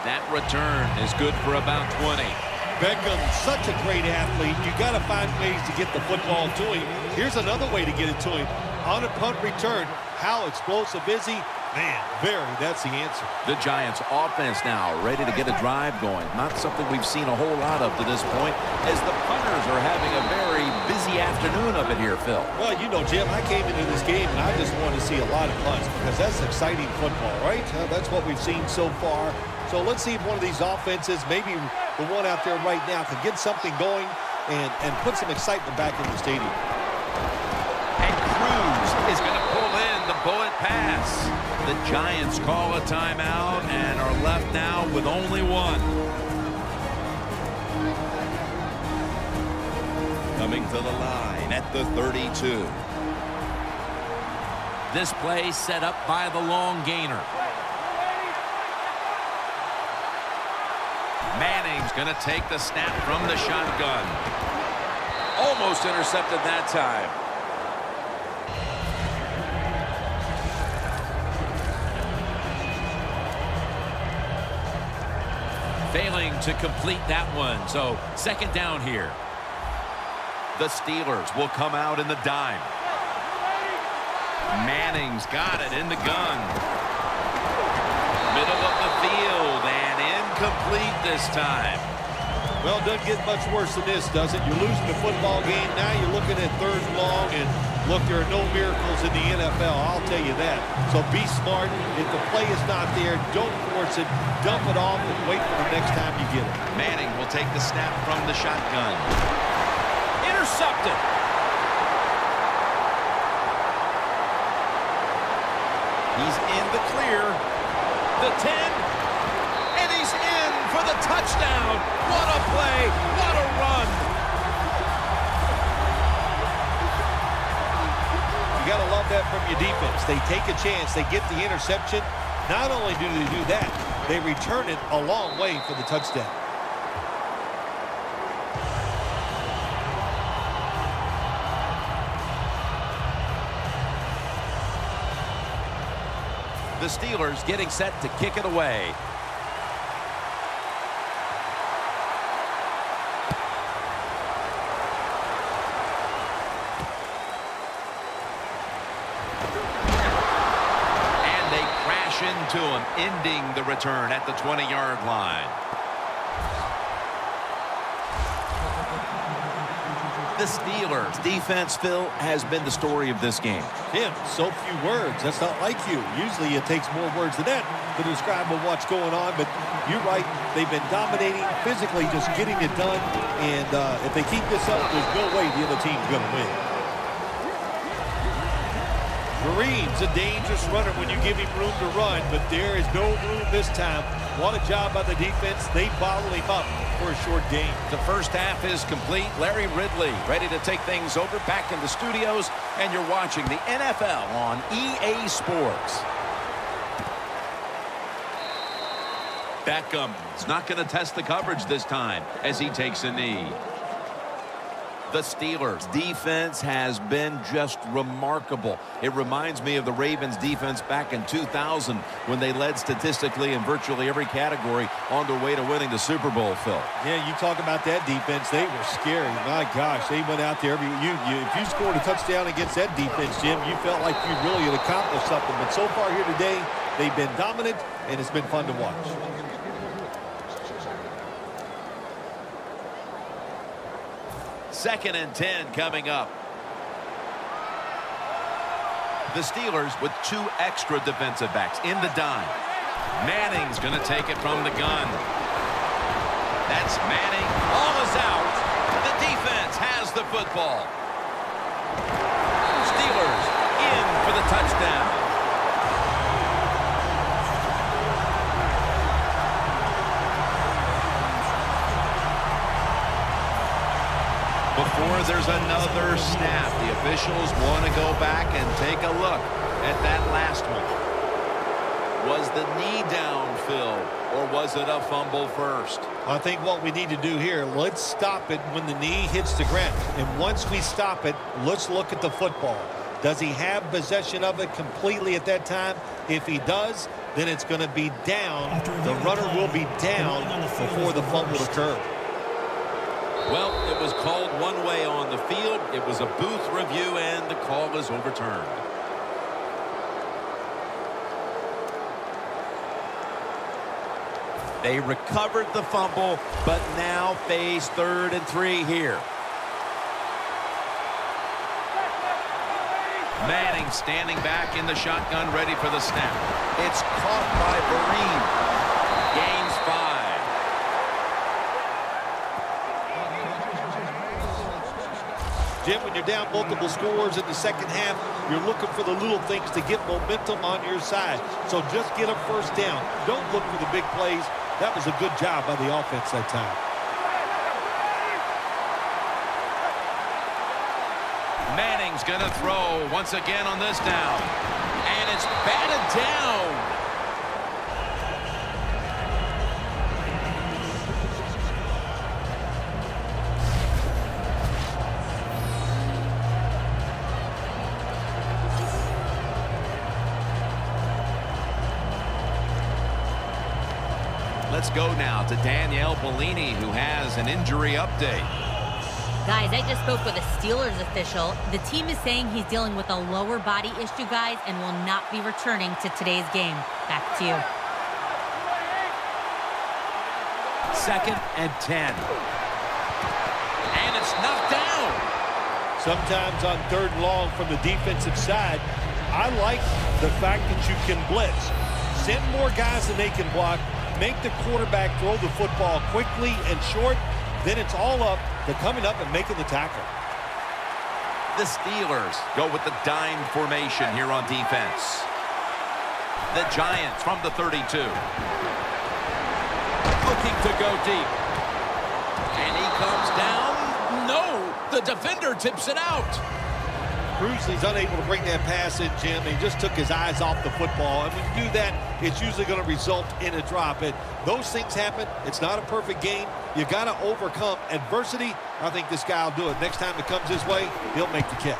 That return is good for about 20. Beckham's such a great athlete. You got to find ways to get the football to him. Here's another way to get it to him. On a punt return, how explosive is he? Man, that's the answer. The Giants offense now ready to get a drive going. Not something we've seen a whole lot of to this point, as the punters are having a very busy afternoon of it here, Phil. Well, you know, Jim, I came into this game and I just want to see a lot of punts because that's exciting football, right? That's what we've seen so far. So let's see if one of these offenses, maybe the one out there right now, can get something going and put some excitement back in the stadium. And Cruz is going to pull in the bullet pass. The Giants call a timeout and are left now with only one. Coming to the line at the 32. This play set up by the long gainer. Manning's going to take the snap from the shotgun. Almost intercepted that time. Failing to complete that one, so second down here. The Steelers will come out in the dime. Manning's got it in the gun. Middle of the field and incomplete this time. Well, it doesn't get much worse than this, does it? You're losing the football game. Now you're looking at third and long, and look, there are no miracles in the NFL, I'll tell you that. So be smart. If the play is not there, don't force it. Dump it off and wait for the next time you get it. Manning will take the snap from the shotgun. Intercepted. He's in the clear. The 10. And he's in for the touchdown. What a play. What a run. You got to love that from your defense. They take a chance. They get the interception. Not only do they do that, they return it a long way for the touchdown. The Steelers getting set to kick it away. Into him, ending the return at the 20-yard line. The Steelers' defense, Phil, has been the story of this game. Tim, so few words. That's not like you. Usually it takes more words than that to describe what's going on, but you're right. They've been dominating, physically just getting it done, and if they keep this up, there's no way the other team's going to win. Kareem's a dangerous runner when you give him room to run, but there is no room this time. What a job by the defense. They bottle him up for a short game. The first half is complete. Larry Ridley ready to take things over back in the studios, and you're watching the NFL on EA Sports. Beckham is not going to test the coverage this time as he takes a knee. The Steelers' defense has been just remarkable. It reminds me of the Ravens' defense back in 2000 when they led statistically in virtually every category on their way to winning the Super Bowl, Phil. Yeah, you talk about that defense. They were scary. My gosh, they went out there. If you scored a touchdown against that defense, Jim, you felt like you really had accomplished something. But so far here today, they've been dominant, and it's been fun to watch. Second and 10 coming up. The Steelers with two extra defensive backs in the dime. Manning's going to take it from the gun. That's Manning. All is out. The defense has the football. Steelers in for the touchdown. Before there's another snap, the officials want to go back and take a look at that last one. Was the knee down, Phil, or was it a fumble first? I think what we need to do here, let's stop it when the knee hits the ground. And once we stop it, let's look at the football. Does he have possession of it completely at that time? If he does, then it's going to be down. The runner will be down before the fumble occurs. Well, it was called one way on the field. It was a booth review, and the call is overturned. They recovered the fumble, but now face 3rd and 3 here. Manning standing back in the shotgun, ready for the snap. It's caught by Vereen. Gains 5. Jim, when you're down multiple scores in the second half, you're looking for the little things to get momentum on your side. So just get a first down. Don't look for the big plays. That was a good job by the offense that time. Manning's going to throw once again on this down. And it's batted down. Let's go now to Danielle Bellini, who has an injury update. Guys, I just spoke with a Steelers official. The team is saying he's dealing with a lower body issue, guys, and will not be returning to today's game. Back to you. 2nd and 10. And it's knocked down. Sometimes on 3rd and long from the defensive side, I like the fact that you can blitz. Send more guys than they can block. Make the quarterback throw the football quickly and short. Then it's all up to coming up and making the tackle. The Steelers go with the dime formation here on defense. The Giants from the 32. Looking to go deep. And he comes down. No, the defender tips it out. Cruisley's unable to bring that pass in, Jim. He just took his eyes off the football. And when you do that, it's usually going to result in a drop. And those things happen. It's not a perfect game. You got to overcome adversity. I think this guy will do it. Next time it comes his way, he'll make the catch.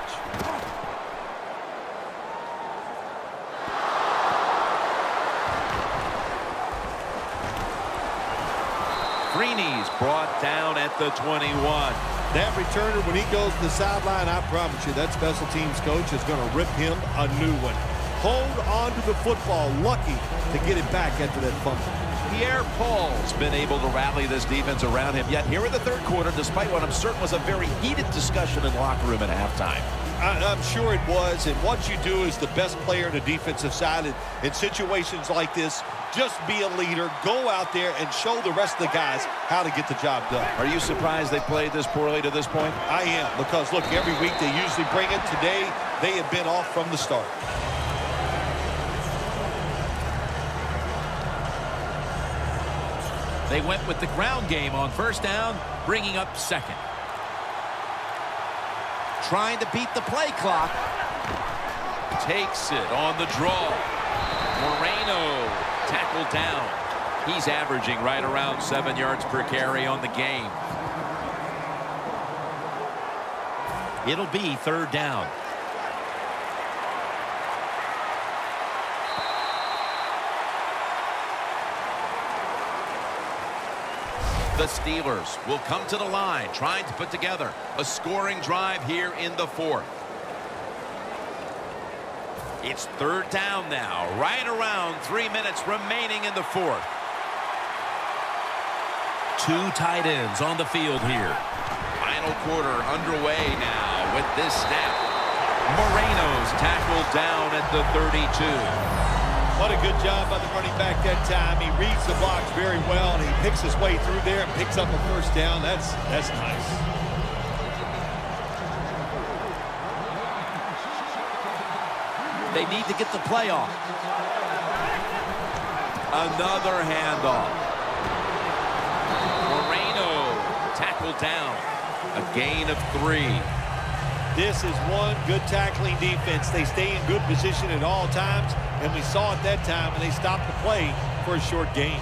Freeney's brought down at the 21. That returner, when he goes to the sideline, I promise you, that special teams coach is going to rip him a new one. Hold on to the football. Lucky to get it back after that fumble. Pierre Paul's been able to rally this defense around him. Yet here in the 3rd quarter, despite what I'm certain was a very heated discussion in the locker room at halftime. I'm sure it was. And what you do as the best player in the defensive side in situations like this, just be a leader. Go out there and show the rest of the guys how to get the job done. Are you surprised they played this poorly to this point? I am, because, look, every week they usually bring it. Today, they have been off from the start. They went with the ground game on 1st down, bringing up 2nd. Trying to beat the play clock. Takes it on the draw. Moreno tackled down. He's averaging right around 7 yards per carry on the game. It'll be 3rd down. The Steelers will come to the line, trying to put together a scoring drive here in the 4th. It's 3rd down now, right around 3 minutes remaining in the 4th. 2 tight ends on the field here. Final quarter underway now with this snap. Moreno's tackled down at the 32. What a good job by the running back that time. He reads the blocks very well, and he picks his way through there and picks up a 1st down. That's nice. They need to get the play off. Another handoff. Moreno tackled down. A gain of 3. This is one good tackling defense. They stay in good position at all times, and we saw it that time, and they stopped the play for a short gain.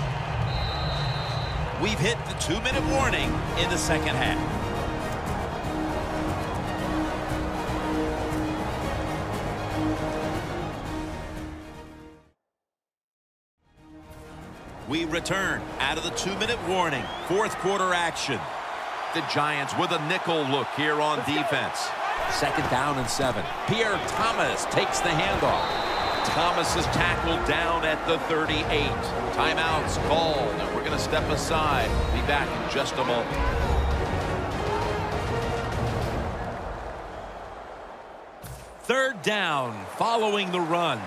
We've hit the 2-minute warning in the 2nd half. we return out of the 2-minute warning. Fourth quarter action. The Giants with a nickel look here on defense. Second down and 7. Pierre Thomas takes the handoff. Thomas is tackled down at the 38. Timeouts called, and we're going to step aside. Be back in just a moment. Third down following the run.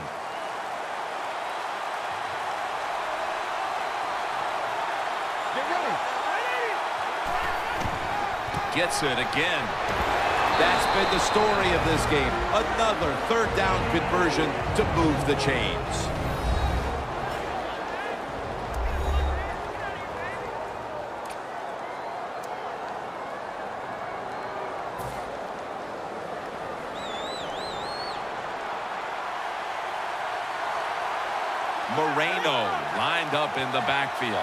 Gets it again. That's been the story of this game. Another third down conversion to move the chains. Moreno lined up in the backfield.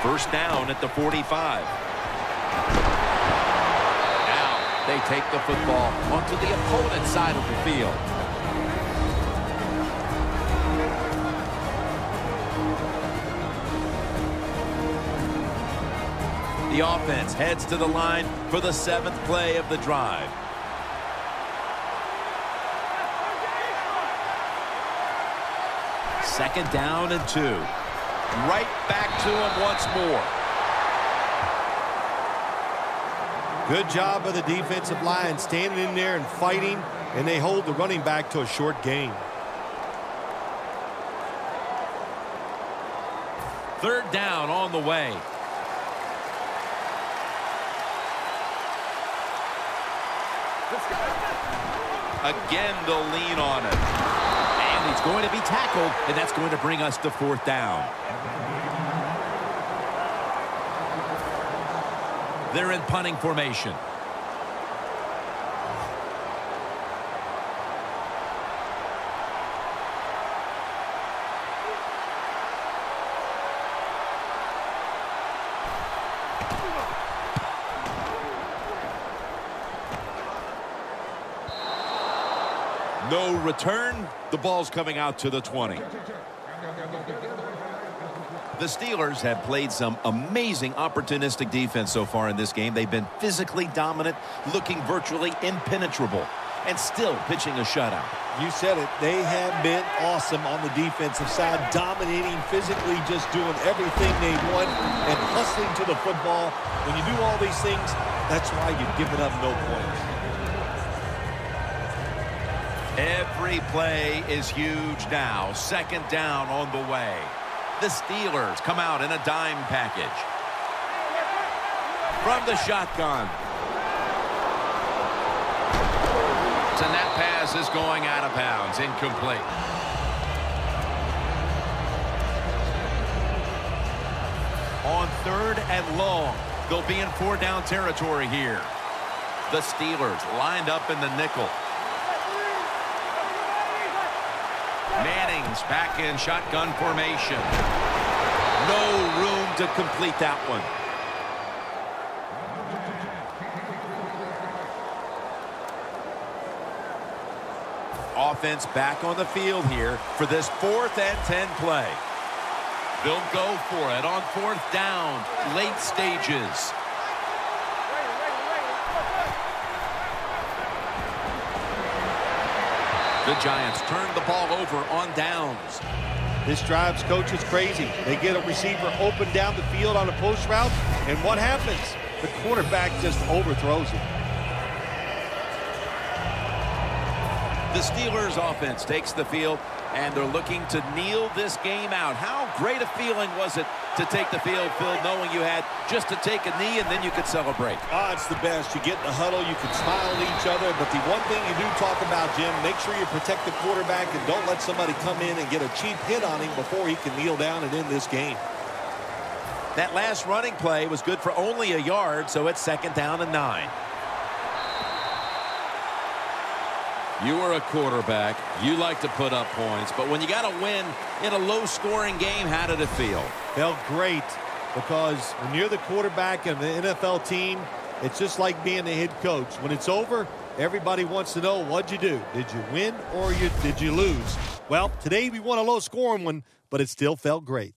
First down at the 45. They take the football onto the opponent's side of the field. The offense heads to the line for the 7th play of the drive. Second down and 2. Right back to him once more. Good job of the defensive line standing in there and fighting, and they hold the running back to a short gain. Third down on the way. Again, they'll lean on it. And he's going to be tackled, and that's going to bring us to fourth down. They're in punting formation. No return. The ball's coming out to the 20. The Steelers have played some amazing opportunistic defense so far in this game. They've been physically dominant, looking virtually impenetrable, and still pitching a shutout. You said it. They have been awesome on the defensive side, dominating physically, just doing everything they want and hustling to the football. When you do all these things, that's why you've given up no points. Every play is huge now. Second down on the way. The Steelers come out in a dime package. From the shotgun. And that pass is going out of bounds. Incomplete. On third and long. They'll be in 4-down territory here. The Steelers lined up in the nickel. Manning's back in shotgun formation. No room to complete that one. Offense back on the field here for this 4th and 10 play. They'll go for it on 4th down, late stages. The Giants turn the ball over on downs. This drives coaches crazy. They get a receiver open down the field on a post route, and what happens? The quarterback just overthrows it. The Steelers offense takes the field, and they're looking to kneel this game out. How great a feeling was it to take the field, Phil, knowing you had just to take a knee and then you could celebrate? It's the best. You get in the huddle, you can smile at each other, but the one thing you do talk about, Jim, make sure you protect the quarterback and don't let somebody come in and get a cheap hit on him before he can kneel down and end this game. That last running play was good for only a yard, so it's 2nd down and 9. You are a quarterback. You like to put up points, but when you got to win in a low-scoring game, how did it feel? Felt great, because when you're the quarterback of an NFL team, it's just like being the head coach. When it's over, everybody wants to know, what'd you do? Did you win or did you lose? Well, today we won a low-scoring one, but it still felt great.